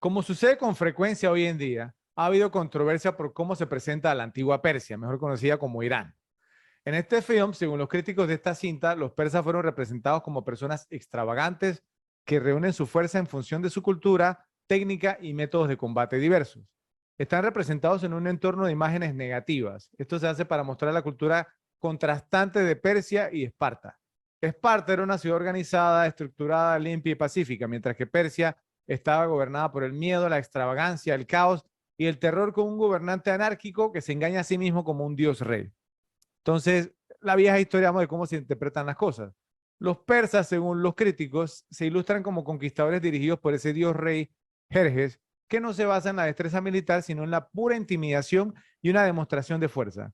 Como sucede con frecuencia hoy en día, ha habido controversia por cómo se presenta a la antigua Persia, mejor conocida como Irán. En este film, según los críticos de esta cinta, los persas fueron representados como personas extravagantes que reúnen su fuerza en función de su cultura, técnica y métodos de combate diversos. Están representados en un entorno de imágenes negativas. Esto se hace para mostrar la cultura contrastante de Persia y Esparta. Esparta era una ciudad organizada, estructurada, limpia y pacífica, mientras que Persia estaba gobernada por el miedo, la extravagancia, el caos y el terror, con un gobernante anárquico que se engaña a sí mismo como un dios rey. Entonces, la vieja historia de cómo se interpretan las cosas. Los persas, según los críticos, se ilustran como conquistadores dirigidos por ese dios rey Jerjes, que no se basa en la destreza militar, sino en la pura intimidación y una demostración de fuerza.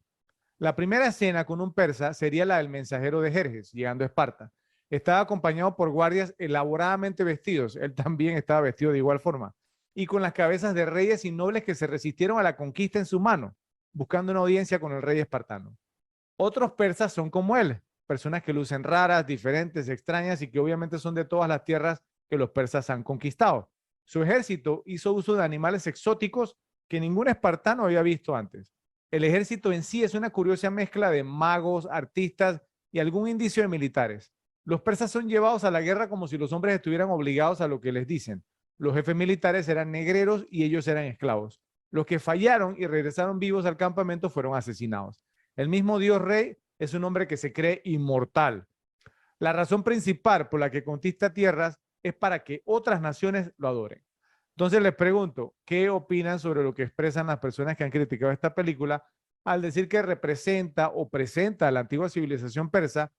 La primera escena con un persa sería la del mensajero de Jerjes, llegando a Esparta. Estaba acompañado por guardias elaboradamente vestidos. Él también estaba vestido de igual forma. Y con las cabezas de reyes y nobles que se resistieron a la conquista en su mano, buscando una audiencia con el rey espartano. Otros persas son como él, personas que lucen raras, diferentes, extrañas y que obviamente son de todas las tierras que los persas han conquistado. Su ejército hizo uso de animales exóticos que ningún espartano había visto antes. El ejército en sí es una curiosa mezcla de magos, artistas y algún indicio de militares. Los persas son llevados a la guerra como si los hombres estuvieran obligados a lo que les dicen. Los jefes militares eran negreros y ellos eran esclavos. Los que fallaron y regresaron vivos al campamento fueron asesinados. El mismo Dios Rey es un hombre que se cree inmortal. La razón principal por la que conquista tierras es para que otras naciones lo adoren. Entonces les pregunto, ¿qué opinan sobre lo que expresan las personas que han criticado esta película al decir que representa o presenta a la antigua civilización persa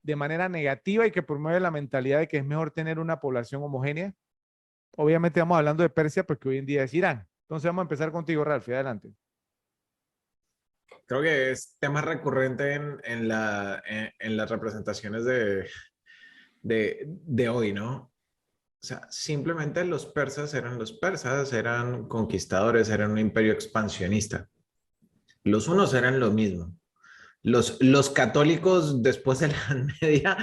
de manera negativa y que promueve la mentalidad de que es mejor tener una población homogénea? Obviamente estamos hablando de Persia porque hoy en día es Irán. Entonces vamos a empezar contigo, Ralph, adelante. Creo que es tema recurrente en las representaciones de hoy, ¿no? O sea, simplemente los persas, eran conquistadores, eran un imperio expansionista. Los unos eran lo mismo. Los católicos después de la Edad Media,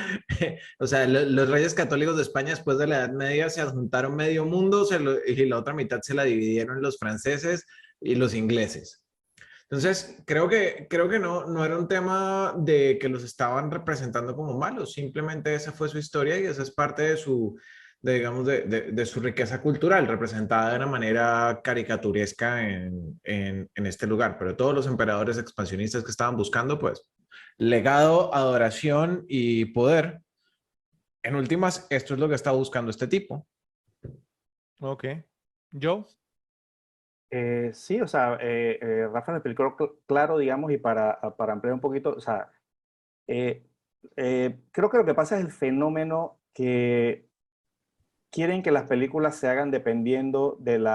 o sea, los reyes católicos de España después de la Edad Media se adjuntaron medio mundo y la otra mitad se la dividieron los franceses y los ingleses. Entonces, creo que no era un tema de que los estaban representando como malos, simplemente esa fue su historia y esa es parte digamos, de su riqueza cultural, representada de una manera caricaturesca en este lugar. Pero todos los emperadores expansionistas que estaban buscando, pues, legado, adoración y poder, en últimas, esto es lo que está buscando este tipo. Ok. Joe. Sí, o sea, Rafa me explicó claro, digamos, y para ampliar un poquito, o sea, eh, creo que lo que pasa es el fenómeno que quieren que las películas se hagan dependiendo del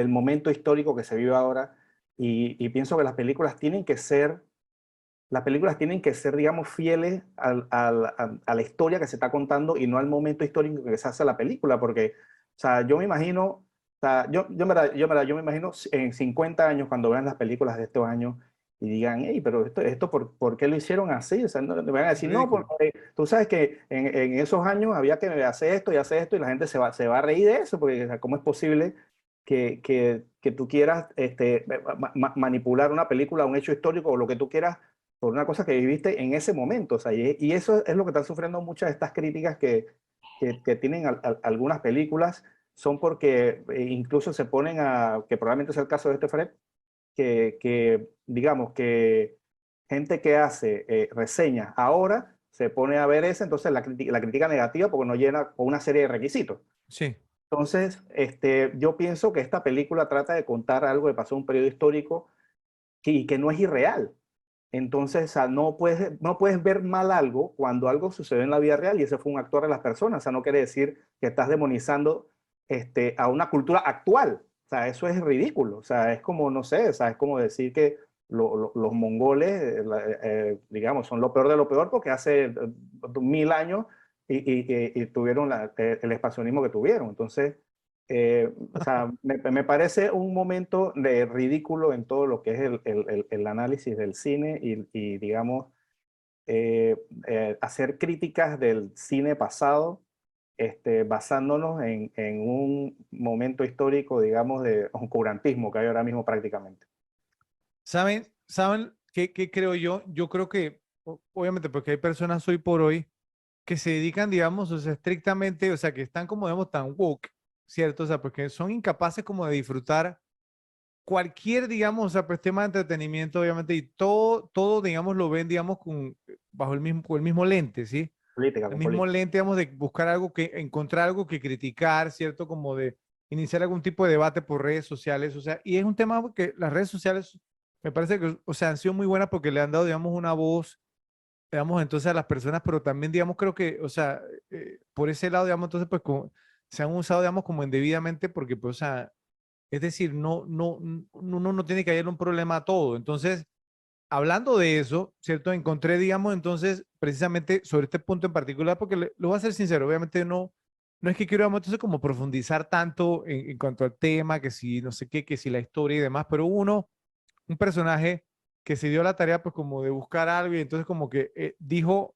momento histórico que se vive ahora, y pienso que las películas tienen que ser, digamos, fieles a la historia que se está contando y no al momento histórico que se hace la película, porque, o sea, yo me imagino, o sea, yo me imagino en 50 años cuando vean las películas de estos años y digan, hey, pero esto ¿por qué lo hicieron así? O sea, no, me van a decir, no, Ridículo. porque tú sabes que en esos años había que hacer esto y hacer esto y la gente se va a reír de eso, porque, o sea, ¿cómo es posible que tú quieras manipular una película, un hecho histórico o lo que tú quieras por una cosa que viviste en ese momento? O sea, y eso es lo que están sufriendo muchas de estas críticas que tienen algunas películas, son porque incluso se ponen que probablemente es el caso de este Fred, digamos que gente que hace reseñas ahora se pone a ver esa, entonces la crítica negativa porque no llena con una serie de requisitos. Sí. Entonces, yo pienso que esta película trata de contar algo que pasó en un periodo histórico que no es irreal. Entonces, o sea, no puedes ver mal algo cuando algo sucede en la vida real y ese fue un actor de las personas. O sea, no quiere decir que estás demonizando a una cultura actual. O sea, eso es ridículo. O sea, es como, no sé, o sea, es como decir que los mongoles, digamos, son lo peor de lo peor porque hace 1000 años y tuvieron el expansionismo que tuvieron. Entonces, o sea, me parece un momento de ridículo en todo lo que es el análisis del cine y digamos, hacer críticas del cine pasado basándonos en un momento histórico, digamos, de oscurantismo que hay ahora mismo prácticamente. ¿Saben qué creo yo? Yo creo que, obviamente, porque hay personas hoy por hoy que se dedican, digamos, o sea, estrictamente, o sea, que están como, digamos, tan woke, ¿cierto? O sea, porque son incapaces como de disfrutar cualquier, digamos, o sea, pues tema de entretenimiento, obviamente, y todo, digamos, lo ven, digamos, con el mismo lente, ¿sí? Política, El con mismo política. lente, digamos, de buscar algo encontrar algo que criticar, ¿cierto? Como de iniciar algún tipo de debate por redes sociales, o sea, y es un tema que las redes sociales me parece que, o sea, han sido muy buenas porque le han dado, digamos, una voz, digamos, entonces a las personas, pero también, digamos, creo que, o sea, por ese lado, digamos, entonces, pues, como, se han usado, digamos, como indebidamente porque, pues, o sea, es decir, uno no tiene que haber un problema a todo. Entonces, hablando de eso, ¿cierto? Encontré, digamos, entonces, precisamente sobre este punto en particular, porque lo voy a ser sincero, obviamente no es que quiero, digamos, entonces, como profundizar tanto en cuanto al tema, que si no sé qué, que si la historia y demás, pero un personaje que se dio la tarea, pues, como de buscar algo y entonces, como que dijo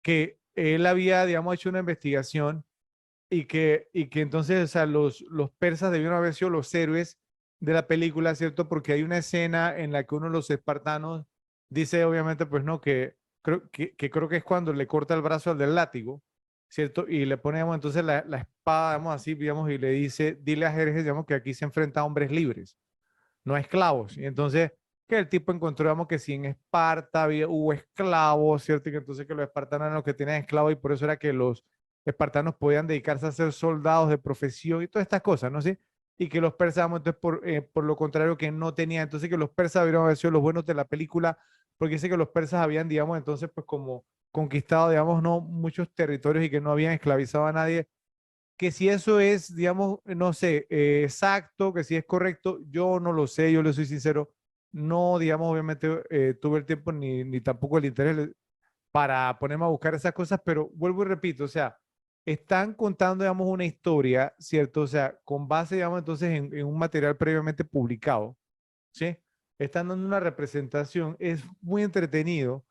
que él había, digamos, hecho una investigación y que entonces, o sea, los persas debieron haber sido los héroes de la película, ¿cierto? Porque hay una escena en la que uno de los espartanos dice, obviamente, pues no, que creo que es cuando le corta el brazo al del látigo, ¿cierto? Y le ponemos entonces la espada, digamos así, digamos, y le dice, dile a Jerjes, digamos, que aquí se enfrenta a hombres libres, no a esclavos. Y entonces, que el tipo encontró, digamos, que si en Esparta hubo esclavos, ¿cierto? Y que entonces que los espartanos eran los que tenían esclavos y por eso era que los espartanos podían dedicarse a ser soldados de profesión y todas estas cosas, ¿no? ¿Sí? Y que los persas, digamos, entonces, por lo contrario, que no tenían. Entonces, que los persas habrían haber sido los buenos de la película, porque dice que los persas habían, digamos, entonces, pues como conquistado, digamos, no muchos territorios y que no habían esclavizado a nadie, que si eso es, digamos, no sé, exacto, que si es correcto, yo no lo sé, yo le soy sincero, no, digamos, obviamente tuve el tiempo ni tampoco el interés para ponerme a buscar esas cosas, pero vuelvo y repito, o sea, están contando, digamos, una historia, ¿cierto? O sea, con base, digamos, entonces en un material previamente publicado, ¿sí? Están dando una representación, es muy entretenido.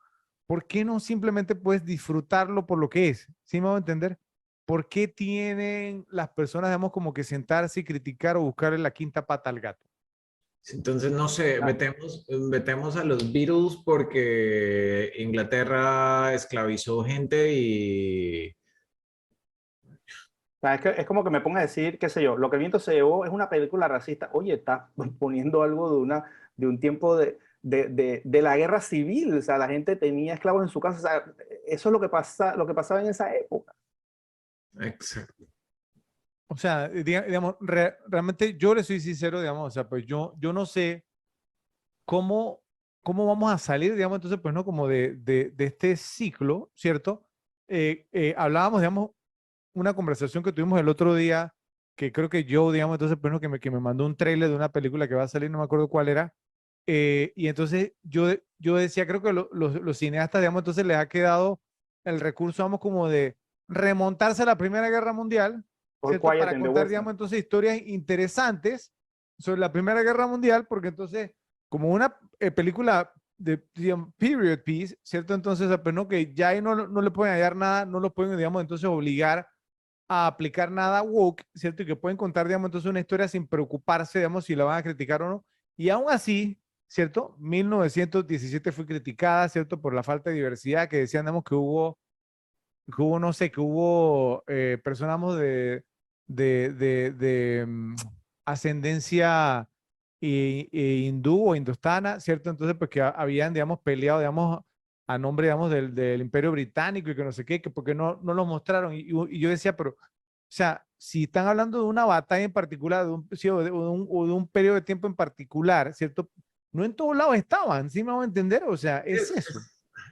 ¿Por qué no simplemente puedes disfrutarlo por lo que es? ¿Sí me voy a entender? ¿Por qué tienen las personas, digamos, como que sentarse y criticar o buscarle la quinta pata al gato? Entonces, no sé, metemos a los Beatles porque Inglaterra esclavizó gente y... O sea, es como que me ponga a decir, qué sé yo, Lo que el viento se llevó es una película racista. Oye, estás poniendo algo de un tiempo de la guerra civil. O sea, la gente tenía esclavos en su casa. O sea, eso es lo que pasaba en esa época. Exacto. O sea, digamos, realmente yo le soy sincero, digamos, o sea, pues yo no sé cómo, cómo vamos a salir, digamos, entonces, pues, ¿no? Como de este ciclo, ¿cierto? Hablábamos, digamos, una conversación que tuvimos el otro día, que creo que yo, digamos, entonces, pues, ¿no? Que me mandó un trailer de una película que va a salir, no me acuerdo cuál era, y entonces yo decía, creo que los cineastas, digamos, entonces les ha quedado el recurso, vamos, como de remontarse a la Primera Guerra Mundial, All ¿cierto? Quiet Para in the contar, Western. digamos, entonces historias interesantes sobre la Primera Guerra Mundial, porque entonces, como una película digamos, period piece, ¿cierto? Entonces, pues no, que ya ahí no le pueden hallar nada, no lo pueden, digamos, entonces obligar a aplicar nada woke, ¿cierto? Y que pueden contar, digamos, entonces una historia sin preocuparse, digamos, si la van a criticar o no. Y aún así, ¿cierto? 1917 fue criticada, ¿cierto? Por la falta de diversidad, que decían, digamos, que hubo, no sé, que hubo personas digamos, de ascendencia hindú o indostana, ¿cierto? Entonces, pues que habían, digamos, peleado, digamos, a nombre, digamos, del Imperio Británico y que no sé qué, que porque no lo mostraron. Y yo decía, pero, o sea, si están hablando de una batalla en particular, sí, o de un periodo de tiempo en particular, ¿cierto? No en todos lados estaban, ¿sí me van a entender? O sea, es eso.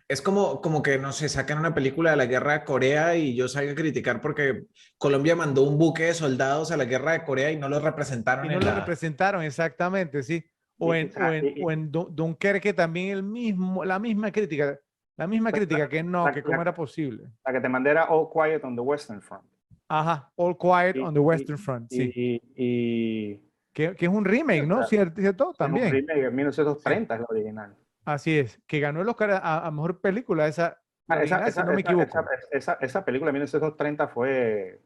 Es como que, no sé, sacan una película de la guerra de Corea y yo salga a criticar porque Colombia mandó un buque de soldados a la guerra de Corea y no los Y representaron no en lo la... representaron exactamente, ¿sí? O Y, en, o o sea, en, o en Dunkerque también la misma crítica, que no, la- que cómo la- era posible. la que te mandé era All Quiet on the Western Front. Ajá, All Quiet Y, on the y, Western Front, sí. y Que es un remake, o ¿no? sea, ¿Cierto? ¿Cierto? es un También. remake de Sí. 1930, es la original. Así es, que ganó el Oscar a mejor película esa. la original, si no me equivoco. Esa película de 1930 fue,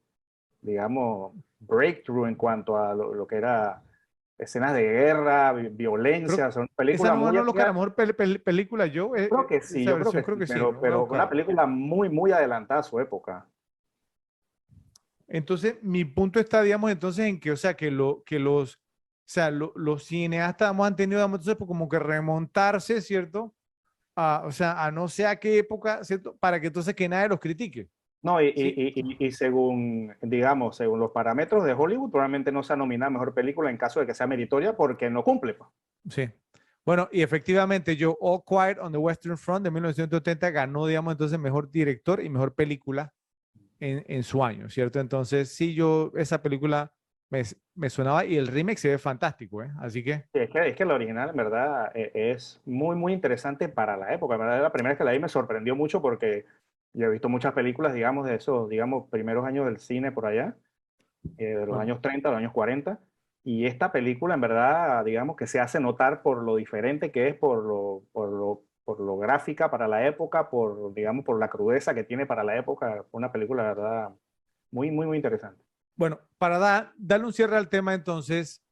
digamos, breakthrough en cuanto a lo que era escenas de guerra, violencia. Son Esa películas no muy... ganó los la mejor película, yo. Creo que sí, Esa yo creo versión que creo sí, que sí, lo voy a pero una buscar. película muy, muy adelantada a su época. Entonces, mi punto está, digamos, entonces en que, o sea, o sea, los cineastas han tenido, digamos, entonces, pues, como que remontarse, ¿cierto? O sea, a no sé a qué época, ¿cierto? Para que entonces que nadie los critique. No, Sí, y según, digamos, según los parámetros de Hollywood, probablemente no sea nominada a mejor película en caso de que sea meritoria porque no cumple, pues. sí. Bueno, y efectivamente, yo, All Quiet on the Western Front de 1980 ganó, digamos, entonces mejor director y mejor película en su año, ¿cierto? Entonces, sí, yo, esa película me sonaba y el remake se ve fantástico, ¿eh? Así que, Sí, es que la original, en verdad, es muy, muy interesante para la época. En verdad, la primera vez que la vi me sorprendió mucho porque yo he visto muchas películas, digamos, de esos, digamos, primeros años del cine por allá, de los bueno, años 30, de los años 40. Y esta película, en verdad, digamos que se hace notar por lo diferente que es, por lo gráfica para la época, por, digamos, por la crudeza que tiene para la época. Fue una película, la verdad, muy, muy, muy interesante. bueno, para darle un cierre al tema, entonces,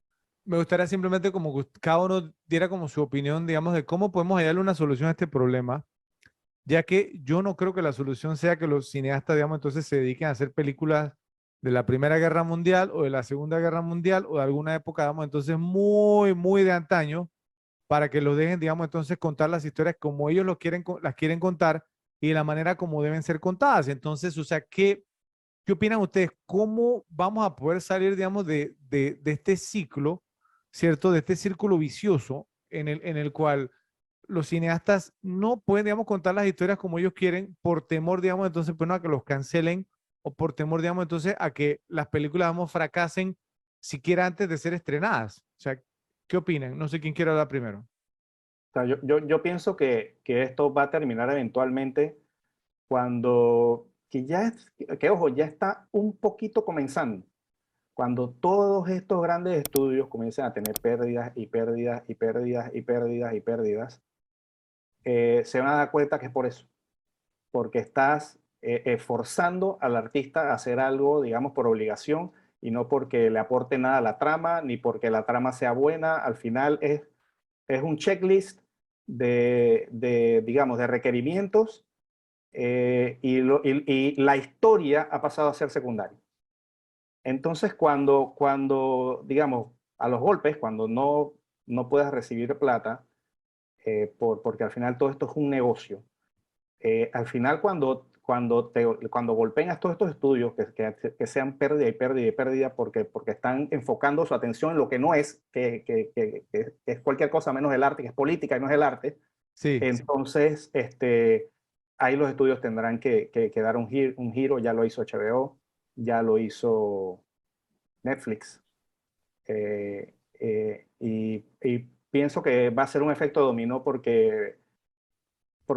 me gustaría simplemente como que cada uno diera como su opinión, digamos, de cómo podemos hallarle una solución a este problema, ya que yo no creo que la solución sea que los cineastas, digamos, entonces se dediquen a hacer películas de la Primera Guerra Mundial o de la Segunda Guerra Mundial o de alguna época, digamos, entonces muy, muy de antaño, para que los dejen, digamos, entonces contar las historias como ellos las quieren contar y de la manera como deben ser contadas. Entonces, o sea, ¿qué opinan ustedes? ¿Cómo vamos a poder salir, digamos, de este ciclo, ¿cierto? De este círculo vicioso en el cual los cineastas no pueden, digamos, contar las historias como ellos quieren por temor, digamos, entonces, pues, no, a que los cancelen o por temor, digamos, entonces, a que las películas, digamos, fracasen siquiera antes de ser estrenadas? O sea, ¿qué opinan? No sé quién quiere hablar primero. O sea, yo pienso que esto va a terminar eventualmente cuando, que ya es, que ojo, ya está un poquito comenzando. Cuando todos estos grandes estudios comiencen a tener pérdidas y pérdidas y pérdidas y pérdidas y pérdidas, se van a dar cuenta que es por eso, porque estás forzando al artista a hacer algo, digamos, por obligación y no porque le aporte nada a la trama, ni porque la trama sea buena. Al final es un checklist digamos, de requerimientos y la historia ha pasado a ser secundaria. Entonces, digamos, a los golpes, cuando no puedas recibir plata, porque al final todo esto es un negocio, al final cuando golpean a todos estos estudios que sean pérdida y pérdida y pérdida porque están enfocando su atención en lo que no es, que es cualquier cosa menos el arte, que es política y no es el arte, Sí, entonces ahí los estudios tendrán que dar un giro, ya lo hizo HBO, ya lo hizo Netflix, y pienso que va a ser un efecto dominó porque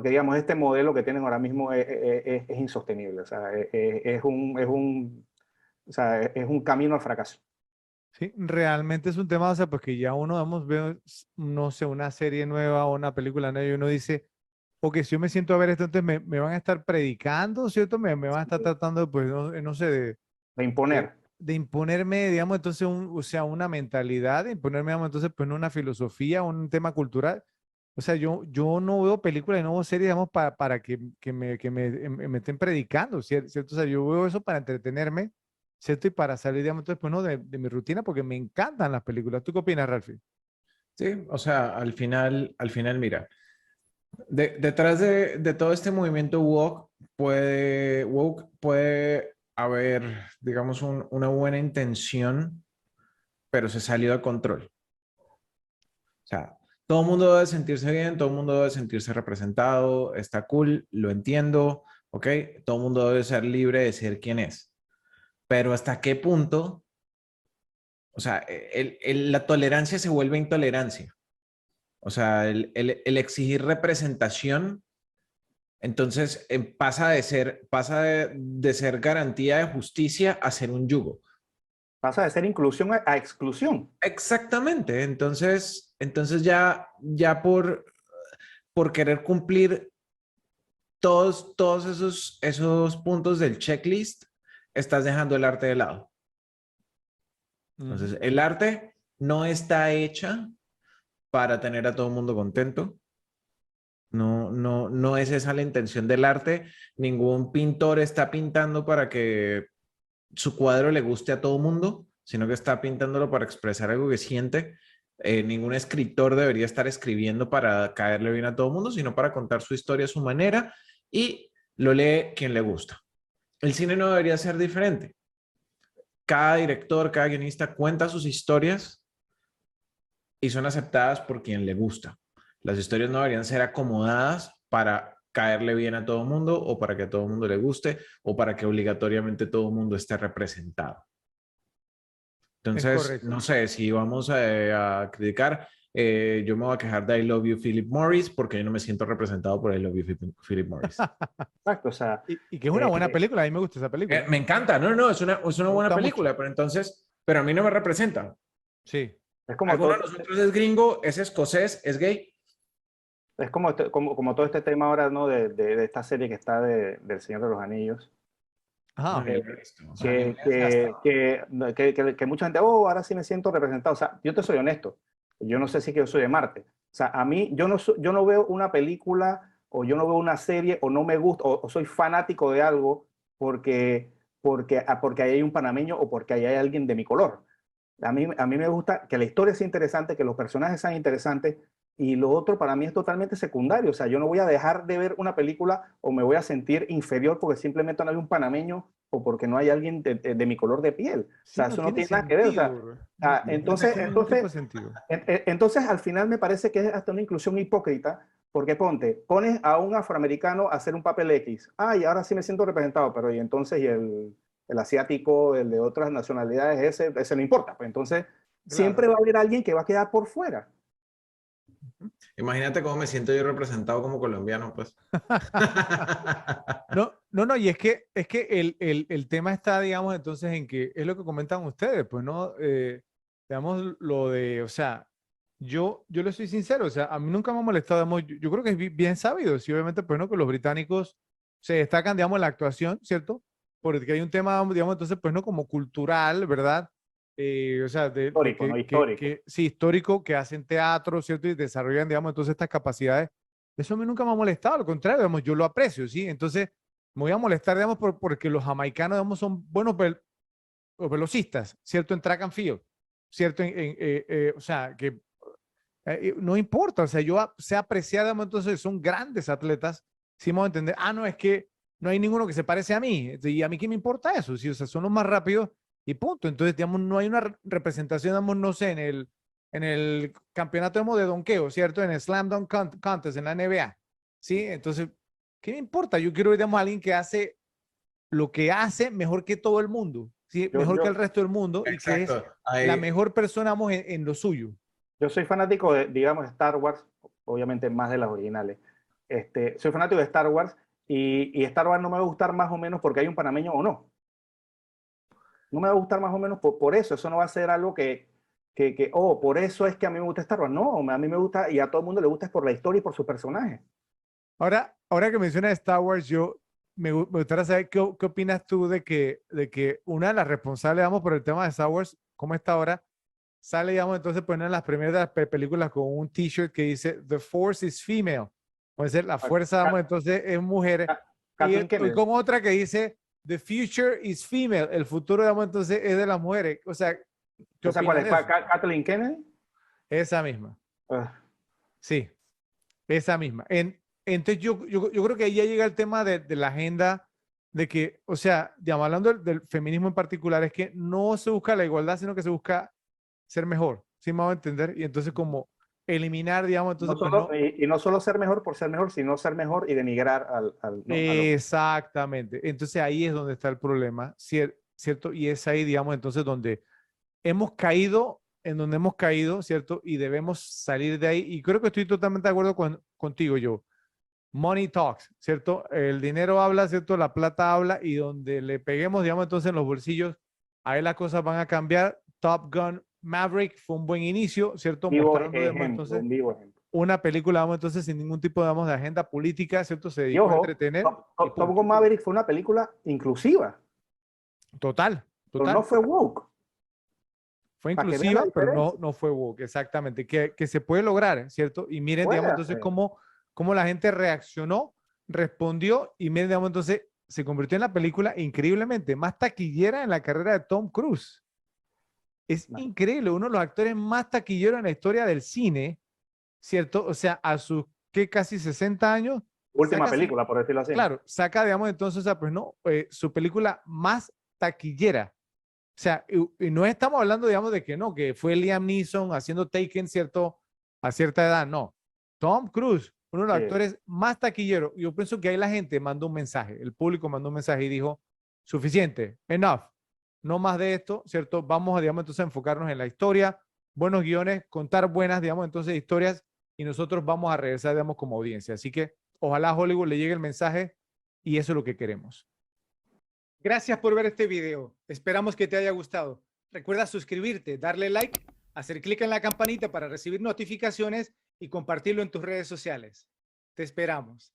digamos, este modelo que tienen ahora mismo es insostenible, o sea, o sea, es un camino al fracaso. sí, realmente es un tema, o sea, pues que ya uno, vamos, ve, no sé, una serie nueva o una película nueva y uno dice, porque si yo me siento a ver esto, entonces me van a estar predicando, ¿cierto? Me van a estar tratando, pues, no, no sé, De imponer. de imponerme, digamos, entonces, o sea, una mentalidad, de imponerme, digamos, entonces, pues, una filosofía, un tema cultural. O sea, yo no veo películas y no veo series, digamos, para me estén predicando, ¿cierto? O sea, yo veo eso para entretenerme, ¿cierto? Y para salir, digamos, entonces, pues, no, de mi rutina, porque me encantan las películas. ¿Tú qué opinas, Ralphie? Sí, o sea, al final, mira, detrás de todo este movimiento woke puede haber, digamos, una buena intención, pero se salió de control. O sea, todo el mundo debe sentirse bien, todo el mundo debe sentirse representado, está cool, lo entiendo, ¿ok? Todo el mundo debe ser libre de ser quien es. Pero ¿hasta qué punto? O sea, la tolerancia se vuelve intolerancia. O sea, el exigir representación, entonces pasa de ser garantía de justicia a ser un yugo. Pasa de ser inclusión a exclusión. Exactamente. Entonces ya por querer cumplir todos esos puntos del checklist, estás dejando el arte de lado. Entonces, el arte no está hecha para tener a todo el mundo contento. No es esa la intención del arte. Ningún pintor está pintando para que su cuadro le guste a todo el mundo, sino que está pintándolo para expresar algo que siente. Ningún escritor debería estar escribiendo para caerle bien a todo el mundo, sino para contar su historia a su manera y lo lee quien le gusta. El cine no debería ser diferente. Cada director, cada guionista cuenta sus historias y son aceptadas por quien le gusta. Las historias no deberían ser acomodadas para caerle bien a todo el mundo o para que a todo el mundo le guste o para que obligatoriamente todo el mundo esté representado. Entonces, no sé, si vamos a criticar, yo me voy a quejar de I Love You, Philip Morris, porque yo no me siento representado por I Love You, Philip Morris. Exacto, o sea... Y que es una buena película, a mí me gusta esa película. Me encanta, es una buena película, mucho. Pero a mí no me representa. Sí. Es como alguno de nosotros es gringo, es escosés, es gay. Es como todo este tema ahora, ¿no? De esta serie que está del Señor de los Anillos. Ajá. Que mucha gente, ahora sí me siento representado. O sea, yo te soy honesto. Yo no sé si que yo soy de Marte. O sea, a mí, yo no veo una película o yo no veo una serie o no me gusta o soy fanático de algo porque ahí hay un panameño o porque ahí hay alguien de mi color. A mí me gusta que la historia sea interesante, que los personajes sean interesantes, y lo otro para mí es totalmente secundario. O sea, yo no voy a dejar de ver una película o me voy a sentir inferior porque simplemente no hay un panameño o porque no hay alguien de mi color de piel. O sea, eso no tiene nada que ver. O sea, entonces, al final me parece que es hasta una inclusión hipócrita, porque pones a un afroamericano a hacer un papel X. Y ahora sí me siento representado, pero y entonces, y el asiático, el de otras nacionalidades, ese no importa. Pues entonces, siempre va a haber alguien que va a quedar por fuera. Imagínate cómo me siento yo representado como colombiano, pues. No, y es que el tema está, digamos, entonces en que es lo que comentan ustedes, pues, ¿no? Digamos, lo de, o sea, yo le soy sincero, o sea, a mí nunca me ha molestado, digamos, yo creo que es bien sabido, sí, obviamente, pues, ¿no? Que los británicos se destacan, digamos, en la actuación, ¿cierto? Porque hay un tema, digamos, entonces, pues, ¿no? Como cultural, ¿verdad? O sea, histórico, que hacen teatro, ¿cierto? Y desarrollan, digamos, entonces estas capacidades. Eso a mí nunca me ha molestado, al contrario, digamos, yo lo aprecio, ¿sí? Entonces, me voy a molestar, digamos, porque los jamaicanos, digamos, son buenos velocistas, ¿cierto? En track and field, ¿cierto? O sea, que no importa, o sea, yo sé apreciar, digamos, entonces son grandes atletas, sí me voy a entender, no, es que no hay ninguno que se parece a mí, y a mí qué me importa eso, ¿sí? O sea, son los más rápidos y punto. Entonces, digamos, no hay una representación, digamos, no sé, en el campeonato de donqueo, ¿cierto? En el Slam Dunk Contest, en la NBA, ¿sí? Entonces, ¿qué me importa? Yo quiero, digamos, a alguien que hace lo que hace mejor que todo el mundo, ¿sí? Mejor que el resto del mundo. Exacto. Y que es la mejor persona, digamos, en lo suyo. Yo soy fanático de, digamos, Star Wars, obviamente más de las originales. Soy fanático de Star Wars y Star Wars no me va a gustar más o menos porque hay un panameño o no. No me va a gustar más o menos por eso. Eso no va a ser algo por eso es que a mí me gusta Star Wars. No, a mí me gusta y a todo el mundo le gusta es por la historia y por su personaje. Ahora que mencionas Star Wars, yo me gustaría saber qué opinas tú de que una de las responsables, digamos, por el tema de Star Wars, como está ahora, sale, digamos, entonces poner en las primeras de las películas con un t-shirt que dice The Force is female. Puede ser la fuerza, digamos, entonces es mujer. Y con otra que dice The future is female. El futuro, digamos, entonces es de las mujeres. O sea, ¿cuál es? ¿Kathleen Kennedy? Esa misma. Sí, esa misma. Entonces yo creo que ahí ya llega el tema de la agenda de que, o sea, digamos, hablando del feminismo en particular, es que no se busca la igualdad, sino que se busca ser mejor, ¿sí me va a entender? Y entonces como eliminar, digamos, entonces... Y no solo ser mejor por ser mejor, sino ser mejor y denigrar Exactamente. Entonces ahí es donde está el problema, ¿cierto? Y es ahí, digamos, entonces donde hemos caído, ¿cierto? Y debemos salir de ahí. Y creo que estoy totalmente de acuerdo contigo, yo. Money talks, ¿cierto? El dinero habla, ¿cierto? La plata habla y donde le peguemos, digamos, entonces en los bolsillos, ahí las cosas van a cambiar. Top Gun Maverick fue un buen inicio, ¿cierto? Un vivo ejemplo. una película, vamos, entonces sin ningún tipo, digamos, de agenda política, ¿cierto? Se Y dedicó a ojo, entretener. Top Gun Maverick fue una película inclusiva, Total, pero total. no fue woke. Fue Para que vean la inclusiva, pero no, diferencia. no fue woke, exactamente. Que se puede lograr, ¿cierto? Y miren, Puede digamos, entonces, hacer. cómo la gente reaccionó, respondió, y miren, digamos, entonces, se convirtió en la película increíblemente más taquillera en la carrera de Tom Cruise. Es No. increíble, uno de los actores más taquilleros en la historia del cine, ¿cierto? O sea, a sus que casi 60 años, Última saca, película, por decirlo así. claro, saca, digamos, entonces, o sea, pues no, su película más taquillera. O sea, y no estamos hablando, digamos, de que no, que fue Liam Neeson haciendo Taken, ¿cierto? A cierta edad, no. Tom Cruise, uno de los Sí. actores más taquilleros. Yo pienso que ahí la gente mandó un mensaje, el público mandó un mensaje y dijo, suficiente, enough, no más de esto, ¿cierto? Vamos a, digamos, entonces a enfocarnos en la historia, buenos guiones, contar buenas, digamos, entonces historias y nosotros vamos a regresar, digamos, como audiencia. Así que ojalá a Hollywood le llegue el mensaje y eso es lo que queremos. Gracias por ver este video. Esperamos que te haya gustado. Recuerda suscribirte, darle like, hacer clic en la campanita para recibir notificaciones y compartirlo en tus redes sociales. Te esperamos.